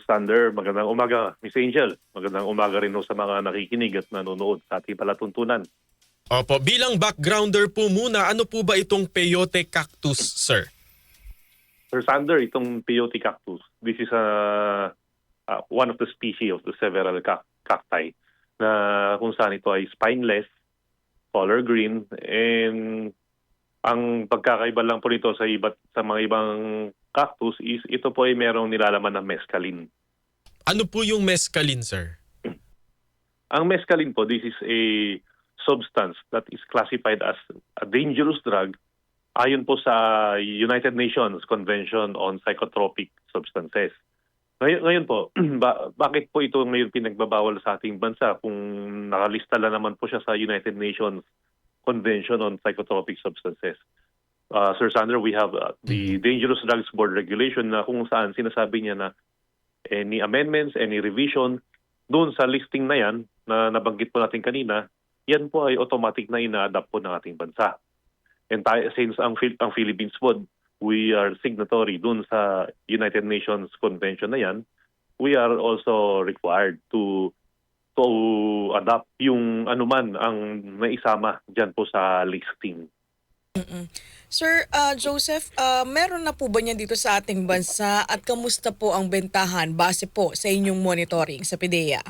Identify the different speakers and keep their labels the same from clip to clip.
Speaker 1: Sander, magandang umaga. Miss Angel, magandang umaga rin ho sa mga nakikinig at nanonood sa ating palatuntunan.
Speaker 2: Opo, bilang backgrounder po muna, ano po ba itong peyote cactus, sir?
Speaker 1: Sir Sander, itong peyote cactus, this is one of the species of the several cacti na kung saan ito ay spineless, color green, and ang pagkakaiba lang po nito sa mga ibang cactus is ito po ay merong nilalaman na mescaline.
Speaker 2: Ano po yung mescaline, sir?
Speaker 1: Ang mescaline po, this is a substance that is classified as a dangerous drug ayon po sa United Nations Convention on Psychotropic Substances. Ngayon po, bakit po ito ngayon pinagbabawal sa ating bansa kung nakalista lang naman po siya sa United Nations Convention on Psychotropic Substances? Sir Sander, we have the Dangerous Drugs Board Regulation na kung saan sinasabi niya na any amendments, any revision, doon sa listing na yan na nabanggit po natin kanina, yan po ay automatic na ina-adapt po ng ating bansa. And since ang Philippines po, we are signatory doon sa United Nations Convention na yan, we are also required to adapt yung anuman ang naisama dyan po sa listing.
Speaker 3: Sir Joseph, meron na po ba niyan dito sa ating bansa at kamusta po ang bentahan base po sa inyong monitoring sa PDEA?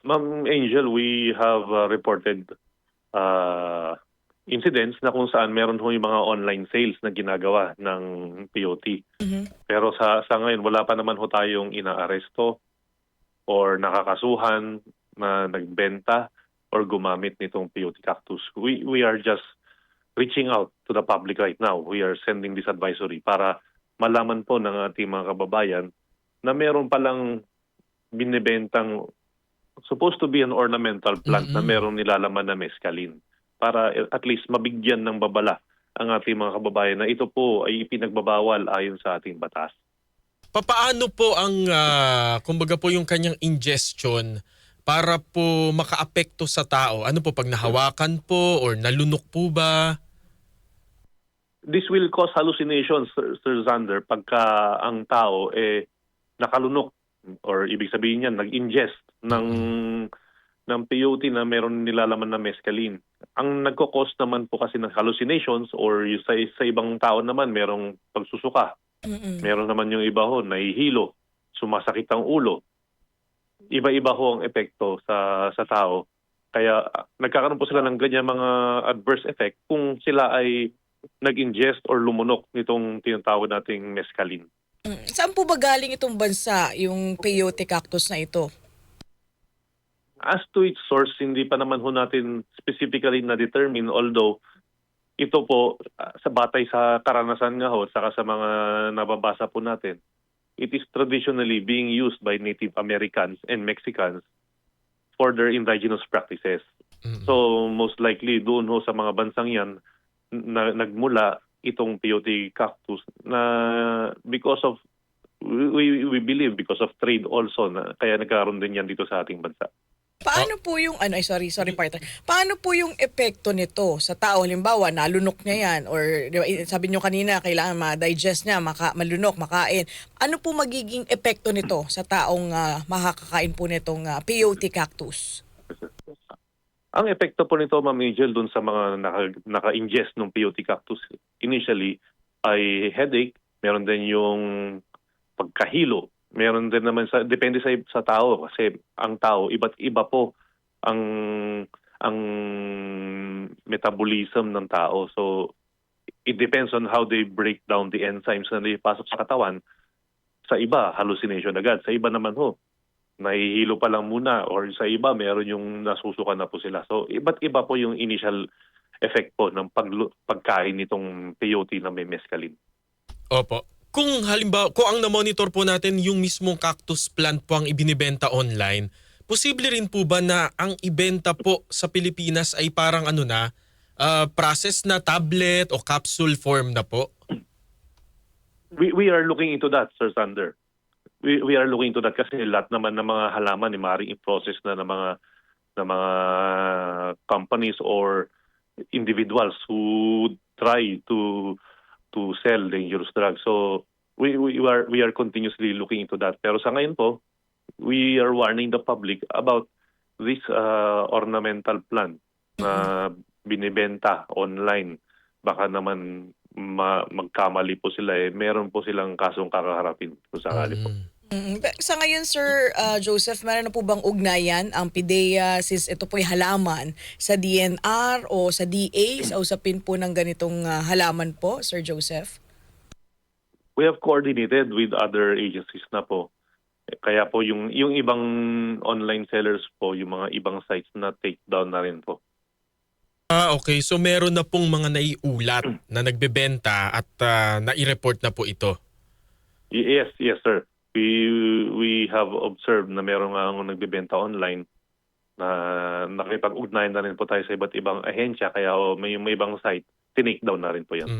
Speaker 1: Ma'am Angel, we have reported incidents na kung saan meron ho yung mga online sales na ginagawa ng POT. Pero sa ngayon, wala pa naman ho tayong inaaresto or nakakasuhan na nagbenta or gumamit nitong POT cactus. We are just reaching out to the public right now. We are sending this advisory para malaman po ng ating mga kababayan na meron palang binibentang supposed to be an ornamental plant na meron nilalaman na mescaline para at least mabigyan ng babala ang ating mga kababayan na ito po ay ipinagbabawal ayon sa ating batas.
Speaker 2: Papaano po ang, kumbaga po yung kanyang ingestion para po makaapekto sa tao? Ano po pag nahawakan po or nalunok po ba?
Speaker 1: This will cause hallucinations, Sir Zander, pagka ang tao nakalunok or ibig sabihin niyan nag-ingest ng peyote na meron nilalaman na mescaline. Ang nagko-cause naman po kasi ng hallucinations or sa ibang tao naman merong pagsusuka. Meron naman yung iba ho, nahihilo, sumasakit ang ulo. Iba-iba ho ang epekto sa tao. Kaya nagkakaroon po sila ng ganyan mga adverse effect kung sila ay nag-ingest or lumunok nitong tinatawag nating mescaline.
Speaker 3: Saan po ba galing itong bansa, yung peyote cactus na ito?
Speaker 1: As to its source, hindi pa naman ho natin specifically na-determine, although ito po sa batay sa karanasan nga ho, saka sa mga nababasa po natin, it is traditionally being used by Native Americans and Mexicans for their indigenous practices. So most likely doon ho sa mga bansang yan na nagmula itong peyote cactus na because of we believe because of trade also na kaya nagkaroon din yan dito sa ating bansa.
Speaker 3: Paano po yung sorry partner. Paano po yung epekto nito sa tao? Halimbawa, nalunok niya yan or di ba, sabi niyo kanina kailangan ma-digest niya, malunok, makain. Ano po magiging epekto nito sa taong makakakain po nitong peyote cactus?
Speaker 1: Ang epekto po nito, Ma'am Angel, dun sa mga naka-ingest ng peyote cactus initially ay headache, meron din yung pagkahilo, meron din naman depende sa tao kasi ang tao iba't iba po ang metabolism ng tao. So it depends on how they break down the enzymes na naipasok sa katawan. Sa iba, hallucination agad. Sa iba naman ho, nahihilo pa lang muna or sa iba meron yung nasusuka na po sila. So iba't iba po yung initial effect po ng pagkain nitong peyote na may mescaline.
Speaker 2: Opo. Kung halimbawa, kung ang na-monitor po natin yung mismong cactus plant po ang ibinibenta online, posible rin po ba na ang ibenta po sa Pilipinas ay parang process na tablet o capsule form na po?
Speaker 1: We are looking into that, Sir Sander. We are looking into that kasi lahat naman ng mga halaman maaaring i-process na ng mga companies or individuals who try to sell dangerous drugs. So we are continuously looking into that. Pero sa ngayon po, we are warning the public about this ornamental plant na binibenta online. Baka naman magkamali po sila meron po silang kasong kakaharapin kung sakali po.
Speaker 3: Sa ngayon, Sir Joseph, meron na po bang ugnayan ang PIDEA since ito po'y halaman sa DNR o sa DA sa usapin po ng ganitong halaman po, Sir Joseph?
Speaker 1: We have coordinated with other agencies na po. Kaya po yung ibang online sellers po, yung mga ibang sites na take down na rin po.
Speaker 2: Okay. So meron na pong mga naiulat na nagbebenta at nai-report na po ito.
Speaker 1: Yes, sir. We have observed na meron nga nagbebenta online na nakipag-ugnayan na rin po tayo sa iba't ibang ahensya. Kaya may ibang site, tinake down na rin po yan.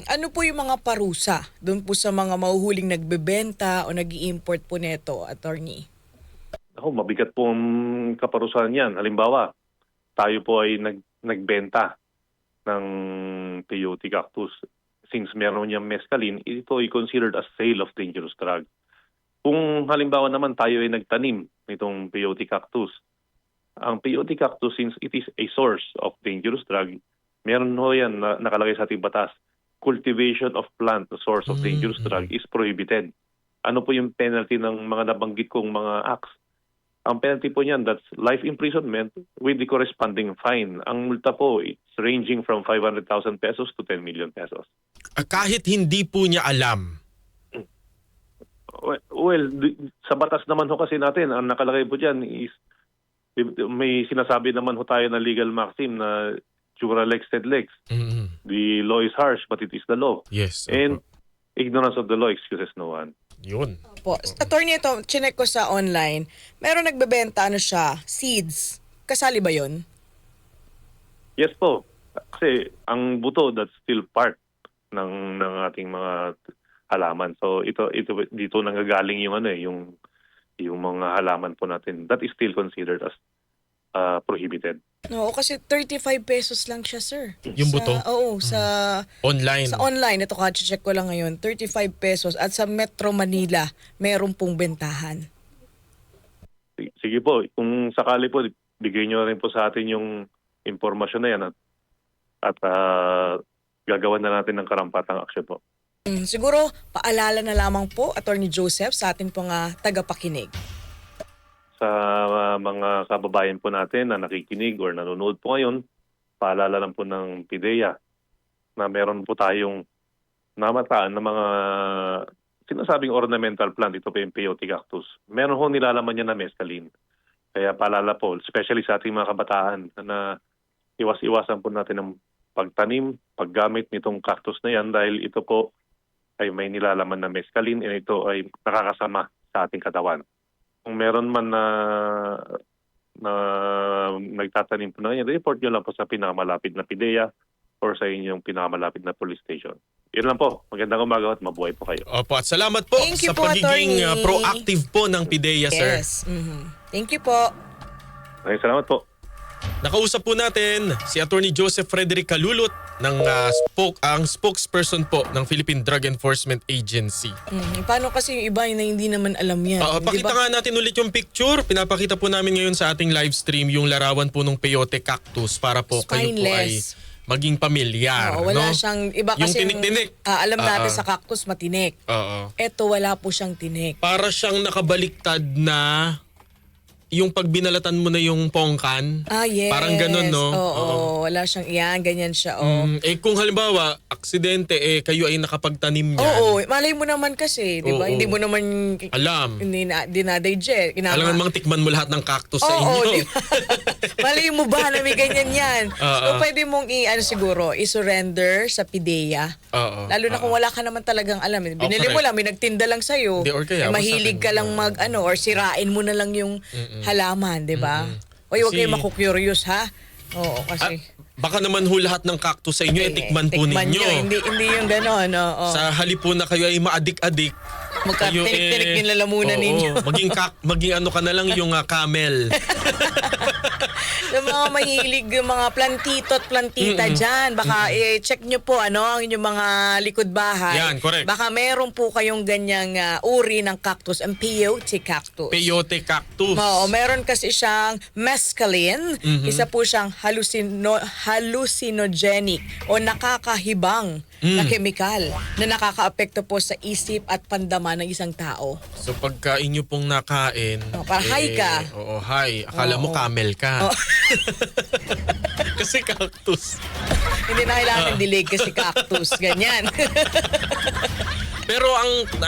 Speaker 3: Ano po yung mga parusa doon po sa mga mahuhuling nagbebenta o nag-i-import po neto, attorney?
Speaker 1: Mabigat po ang kaparusahan yan. Halimbawa, tayo po ay nagbenta ng peyote cactus. Since meron niyang mescaline, ito ay considered as sale of dangerous drug. Kung halimbawa naman tayo ay nagtanim nitong peyote cactus, ang peyote cactus, since it is a source of dangerous drug, meron ho yan na nakalagay sa ating batas. Cultivation of plant, the source of dangerous drug, is prohibited. Ano po yung penalty ng mga nabanggit kong mga acts? Ang penalty po niyan, that's life imprisonment with the corresponding fine. Ang multa po, it's ranging from 500,000 pesos to 10 million pesos.
Speaker 2: Kahit hindi po niya alam.
Speaker 1: Well, sa batas naman ho kasi natin, ang nakalagay po dyan is, may sinasabi naman ho tayo na legal maxim na jura lex sed lex. The law is harsh, but it is the law.
Speaker 2: Yes.
Speaker 1: And ignorance of the law excuses no one.
Speaker 2: Yun.
Speaker 3: Po. Attorney, ito, chinek ko sa online, meron nagbebenta, seeds. Kasali ba yun?
Speaker 1: Yes po. Kasi ang buto, that's still part ng ating mga halaman. So ito dito nanggagaling yung mga halaman po natin. That is still considered as prohibited.
Speaker 3: No, kasi 35 pesos lang siya, sir.
Speaker 2: Yung buto?
Speaker 3: Sa
Speaker 2: Online.
Speaker 3: Sa online, ito check ko lang ngayon, 35 pesos. At sa Metro Manila, meron pong bentahan.
Speaker 1: Sige po, kung sakali po, bigay nyo rin po sa atin yung impormasyon na yan at gagawan na natin ng karampatang aksyon po.
Speaker 3: Siguro, paalala na lamang po, Attorney Joseph, sa atin pong tagapakinig.
Speaker 1: Sa mga kababayan po natin na nakikinig or nanonood po ngayon, paalala lang po ng PIDEA na meron po tayong namataan na mga sinasabing ornamental plant. Ito po yung peyote cactus. Meron ho nilalaman niya na mescaline. Kaya paalala po, especially sa ating mga kabataan na iwas-iwasan po natin ng pagtanim, paggamit nitong cactus na yan dahil ito po ay may nilalaman na mescaline and ito ay nakakasama sa ating katawan. Kung meron man na nagtatanim po na yan, report nyo lang po sa pinakamalapit na PIDEA or sa inyong pinakamalapit na police station. Yun lang po. Magandang umaga at mabuhay po kayo.
Speaker 2: Opo, at salamat po
Speaker 3: Thank you
Speaker 2: sa
Speaker 3: po,
Speaker 2: pagiging
Speaker 3: Attorney.
Speaker 2: proactive po ng PIDEA, sir.
Speaker 3: Yes. Thank you po.
Speaker 1: Maraming salamat po.
Speaker 2: Nakausap po natin si Attorney Joseph Frederick Calulot ng ang spokesperson po ng Philippine Drug Enforcement Agency.
Speaker 3: Paano kasi yung iba na hindi naman alam yan?
Speaker 2: Pakita nga natin ulit yung picture. Pinapakita po namin ngayon sa ating live stream yung larawan po ng peyote cactus para po kayo po ay
Speaker 3: Spineless.
Speaker 2: maging pamilyar.
Speaker 3: Wala
Speaker 2: no?
Speaker 3: siyang, iba
Speaker 2: Yung
Speaker 3: kasi
Speaker 2: tinik-tinik.
Speaker 3: alam natin sa cactus matinik.
Speaker 2: Oo.
Speaker 3: Eto wala po siyang tinik.
Speaker 2: Para siyang nakabaliktad na yung pag binalatan mo na yung pongkan.
Speaker 3: Yes.
Speaker 2: Parang ganun, no?
Speaker 3: Oo. Wala siyang, ganyan siya.
Speaker 2: Kung halimbawa, aksidente, kayo ay nakapagtanim niyan.
Speaker 3: Oo, malay mo naman kasi, di ba?
Speaker 2: Oo.
Speaker 3: Hindi mo naman
Speaker 2: Alam.
Speaker 3: hindi na-digest.
Speaker 2: Alam namang tikman mo lahat ng cactus sa
Speaker 3: Oo,
Speaker 2: inyo.
Speaker 3: di ba? Malay mo ba na may ganyan yan? So pwede mong siguro, i-surrender sa PIDEA.
Speaker 2: Oo.
Speaker 3: Lalo na kung wala ka naman talagang alam. Binili mo
Speaker 2: correct.
Speaker 3: lang, may nagtinda lang sa'yo.
Speaker 2: Hindi, or kaya,
Speaker 3: Mahilig ka lang or sirain mo na lang yung halaman, di ba? Oy, huwag kayo maku-curious, ha? Oo, kasi...
Speaker 2: Baka naman ho lahat ng cactus sa inyo, tikman po
Speaker 3: tikman
Speaker 2: ninyo.
Speaker 3: nyo. Hindi yung gano'n, oo.
Speaker 2: Sa halip po na kayo ay maadik-adik,
Speaker 3: Magka-tinik-tinik yung lalamunan ninyo.
Speaker 2: maging ano ka na lang yung camel.
Speaker 3: Sa mga mahilig yung mga plantito at plantita dyan, baka check nyo po ang inyong mga likod bahay.
Speaker 2: Yan, correct.
Speaker 3: Baka meron po kayong ganyang uri ng cactus, ang peyote cactus.
Speaker 2: Peyote cactus.
Speaker 3: Oo, meron kasi siyang mescaline. Isa po siyang hallucinogenic o nakakahibang na kemikal na nakakaapekto po sa isip at pandama ng isang tao.
Speaker 2: So pagka inyo pong nakain,
Speaker 3: Parang high ka.
Speaker 2: Oo, high. Akala mo camel ka. Kasi cactus.
Speaker 3: Hindi na kailangan ng dilig kasi cactus. Ganyan.
Speaker 2: Pero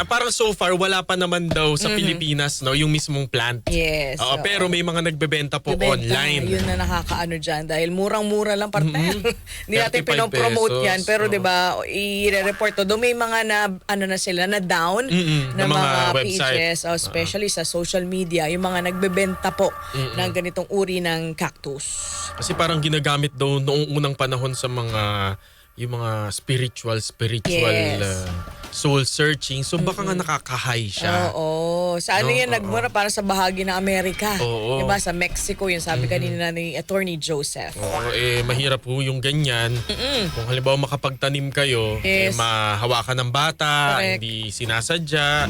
Speaker 2: parang so far wala pa naman daw sa Pilipinas yung mismong plant.
Speaker 3: Yes.
Speaker 2: Oo, pero may mga nagbebenta po
Speaker 3: Bebenta,
Speaker 2: online.
Speaker 3: Yun na nakakaano dyan. Dahil murang-mura lang partner. Hindi natin
Speaker 2: 35
Speaker 3: pinopromote
Speaker 2: pesos.
Speaker 3: yan. Pero diba, i-report to. Doon may mga na sila, na down na
Speaker 2: mga
Speaker 3: mga
Speaker 2: website.
Speaker 3: pages. Especially sa social media. Yung mga nagbebenta po ng ganitong uri ng cactus.
Speaker 2: Kasi parang ginagamit daw noong unang panahon sa yung mga spiritual
Speaker 3: Yes.
Speaker 2: soul searching. So baka nga nakaka-high siya.
Speaker 3: Oo. Sa ano yan, nagmura para sa bahagi ng Amerika.
Speaker 2: Oo.
Speaker 3: Diba? Sa Mexico, yung sabi kanina ni Attorney Joseph.
Speaker 2: Oo, mahirap po yung ganyan. Kung halimbawa makapagtanim kayo,
Speaker 3: Yes.
Speaker 2: mahawakan ng bata,
Speaker 3: Correct.
Speaker 2: hindi sinasadya.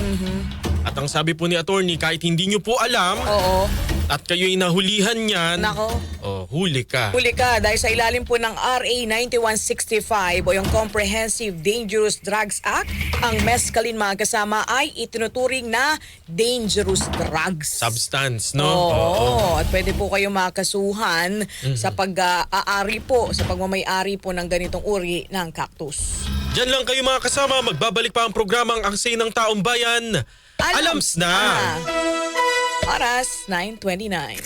Speaker 2: At ang sabi po ni attorney, kahit hindi nyo po alam,
Speaker 3: Oo.
Speaker 2: at kayo'y nahulihan niyan,
Speaker 3: Nako.
Speaker 2: huli ka.
Speaker 3: Huli ka dahil sa ilalim po ng RA 9165 o yung Comprehensive Dangerous Drugs Act, ang mescaline mga kasama ay itinuturing na dangerous drugs.
Speaker 2: Substance, no?
Speaker 3: Oo. At pwede po kayo makasuhan sa pag-aari po, sa pagmamayari po ng ganitong uri ng cactus.
Speaker 2: Diyan lang kayo mga kasama, magbabalik pa ang programang Ang Say ng Taong Bayan. Alams na!
Speaker 3: Oras, 9:29.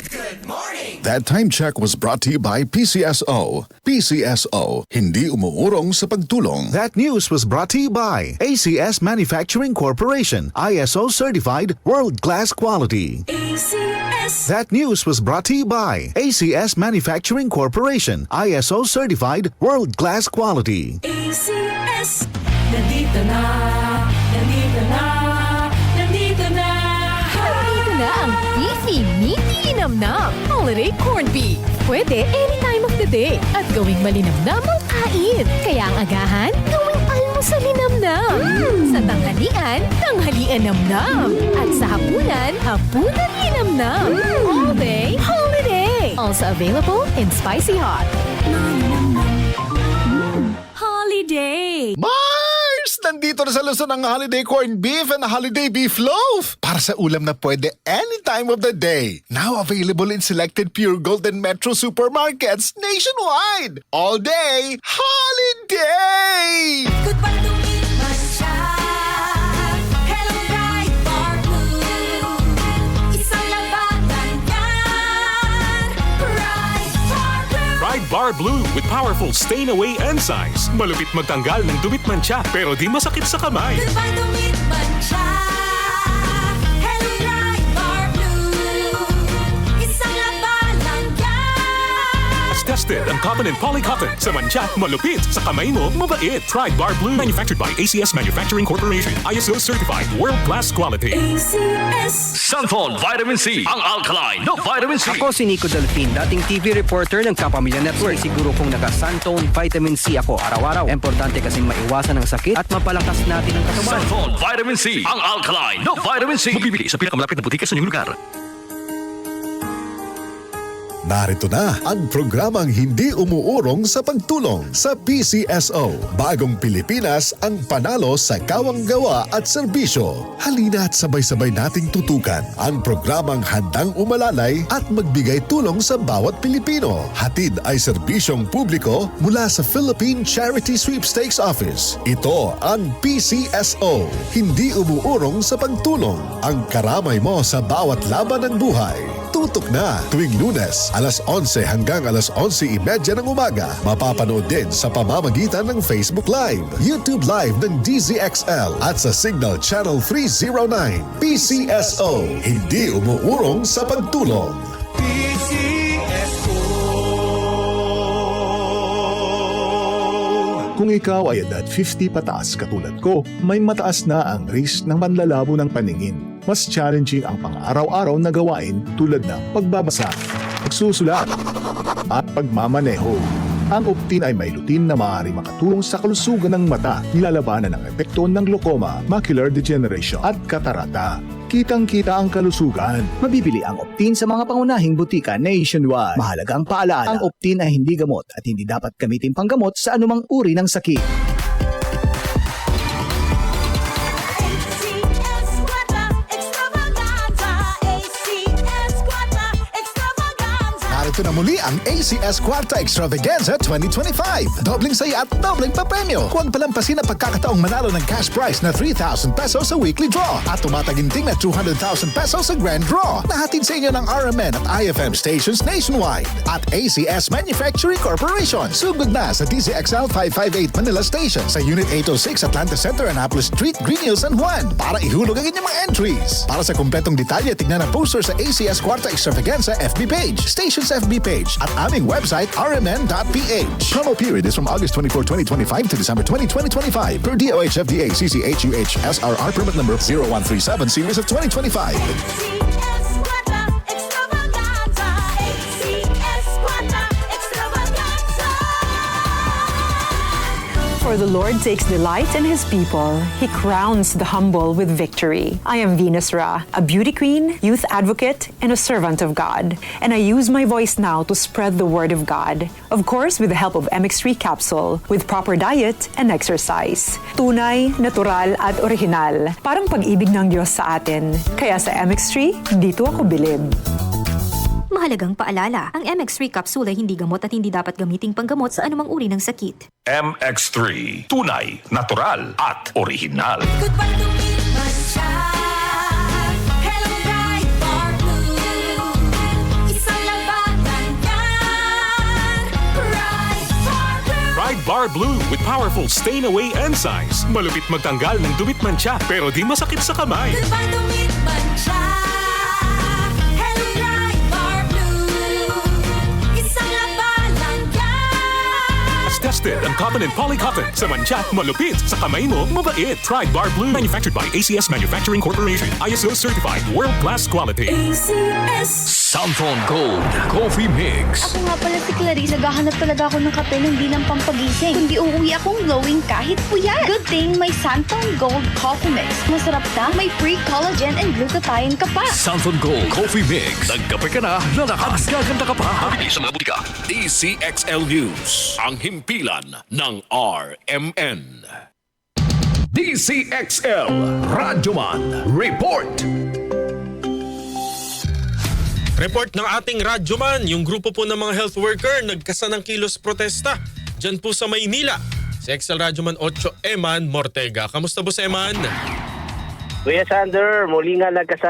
Speaker 4: That time check was brought to you by PCSO. PCSO, hindi umuurong sa pagtulong.
Speaker 5: That news was brought to you by ACS Manufacturing Corporation, ISO certified world-class quality.
Speaker 6: ACS.
Speaker 5: That news was brought to you by ACS Manufacturing Corporation, ISO certified world-class quality.
Speaker 6: ACS. Nandito na. Nandito na. Nandito na.
Speaker 7: Nandito na ang beefy, meaty linamnam holiday corned beef. Pwede any time of the day at gawing malinamnam ang kain. Kaya ang agahan, gawing almusal linamnam. Sa tanghalian, tanghalian namnam. At sa hapunan, hapunan linamnam. All day, holiday. Also available in spicy hot.
Speaker 6: Holiday.
Speaker 5: Mars! Nandito na sa Luzon ang holiday corned beef and holiday beef loaf. Para sa ulam na pwede any time of the day. Now available in selected Pure Gold and Metro supermarkets nationwide. All day, holiday!
Speaker 6: Goodbye to eat matcha. Hello, bright bar blue. Isang labanan yan. Bright bar blue.
Speaker 8: Pride Bar Blue with powerful stain-away enzymes. Malupit magtanggal ng dumit mancha pero di masakit sa kamay.
Speaker 6: Goodbye to eat matcha. Hello, bright bar blue. Isang labanan yan.
Speaker 8: As tested ang cotton and polycotton. Sa mancha, malupit. Sa kamay mo, mabait. Pride Bar Blue. Manufactured by ACS Manufacturing Corporation. ISO certified. World-class quality.
Speaker 6: ACS.
Speaker 9: Santhol Vitamin C, ang alkaline no vitamin C.
Speaker 10: Ako si Nico Delfin, dating TV reporter ng Kapamilya Network. Siguro kong naka-Santone Vitamin C ako araw-araw. Importante kasing maiwasan ang sakit at mapalakas natin ang katawan.
Speaker 9: Santhol Vitamin C, ang alkaline no vitamin C. Mabibili sa pinakamalapit na butika sa inyong lugar.
Speaker 4: Narito na ang programang hindi umuurong sa pagtulong sa PCSO. Bagong Pilipinas ang panalo sa kawang-gawa at serbisyo. Halina at sabay-sabay nating tutukan ang programang handang umalalay at magbigay tulong sa bawat Pilipino. Hatid ay serbisyong publiko mula sa Philippine Charity Sweepstakes Office. Ito ang PCSO. Hindi umuurong sa pagtulong. Ang karamay mo sa bawat laban ng buhay. Tutok na tuwing Lunes, alas 11 hanggang alas 11:30 ng umaga. Mapapanood din sa pamamagitan ng Facebook Live, YouTube Live ng DZXL at sa Signal Channel 309. PCSO, hindi umuurong sa pagtulong.
Speaker 11: Kung ikaw ay edad 50 pataas katulad ko, may mataas na ang risk ng panlalabo ng paningin. Mas challenging ang pang-araw-araw na gawain tulad ng pagbabasa, pagsusulat at pagmamaneho. Ang Optin ay may lutin na maaari makatulong sa kalusugan ng mata, nilalabanan ang epekto ng glaucoma, macular degeneration at katarata. Kitang-kita ang kalusugan.
Speaker 10: Mabibili ang Optin sa mga pangunahing butika nationwide. Mahalagang paalala, ang Optin ay hindi gamot at hindi dapat gamitin panggamot sa anumang uri ng sakit.
Speaker 6: ACS Quadra Extravaganza. ACS Quadra Extravaganza.
Speaker 5: Narito na muli ang ACS Quarta Extravaganza 2025. Dobling saya at dobling papremyo. Huwag palampasin ang pagkakataong manalo ng cash prize na 3,000 pesos sa weekly draw at tumataginting na 200,000 pesos sa grand draw. Nahatid sa inyo ng RMN at IFM stations nationwide at ACS Manufacturing Corporation. Sugod na sa DZXL 558 Manila Station sa Unit 806 Atlanta Center, Annapolis Street, Green Hills, San Juan para ihulog ang inyong mga entries. Para sa kumpletong detalye, tignan ang poster sa ACS Quarta Extravaganza FB page, station's FB page at aming website rmn.ph.
Speaker 4: Promo period is from August 24, 2025 to December 20, 2025 per DOH FDA CCHUH SRR permit number 0137 series of 2025.
Speaker 6: ACS Quadra Extravaganza. ACS Quadra Extravaganza.
Speaker 12: For the Lord takes delight in His people. He crowns the humble with victory. I am Venus Ra, a beauty queen, youth advocate, and a servant of God. And I use my voice now to spread the word of God. Of course, with the help of MX3 capsule, with proper diet and exercise. Tunay, natural, at original. Parang pag-ibig ng Diyos sa atin. Kaya sa MX3, dito ako bilib.
Speaker 7: Mahalagang paalala, ang MX3 capsule ay hindi gamot at hindi dapat gamiting panggamot sa anumang uri ng sakit.
Speaker 9: MX3. Tunay, natural, at original.
Speaker 6: Goodbye to Mancha. Hello, bright bar blue. Isang labanan yan. Bright bar blue.
Speaker 8: Pride Bar Blue with powerful stain-away enzymes. Malupit magtanggal ng dumit mancha pero di masakit sa kamay.
Speaker 6: Goodbye to Mancha. Hello, bright bar blue. Isang labanan yan.
Speaker 8: As tested ang cotton and polycotton. Sa mancha, malupit. Sa kamay mo, mabait. Pride Bar Blue. Manufactured by ACS Manufacturing Corporation. ISO certified. World-class quality.
Speaker 6: ACS.
Speaker 9: Santon Gold Coffee Mix.
Speaker 7: Ako nga pala si Clarice, naghahanap talaga ako ng kape ng di lang pampagising. Kundi uuwi akong glowing kahit puyat. Good thing may Santon Gold Coffee Mix. Masarap na, may free collagen and glutathione ka pa.
Speaker 9: Santon Gold Coffee Mix. Nagkape ka na, lalakas, gaganda ka pa. Mabili sa mga butika. DCXL News. Ang himpilan ng RMN. DCXL Radyoman Report.
Speaker 2: Report ng ating radyoman, yung grupo po ng mga health worker nagkasa ng kilos protesta dyan po sa Maynila. Si XL Radyoman 8 Eman Mortega. Kamusta po si Eman?
Speaker 13: Kuya Sander, muli nga nagkasama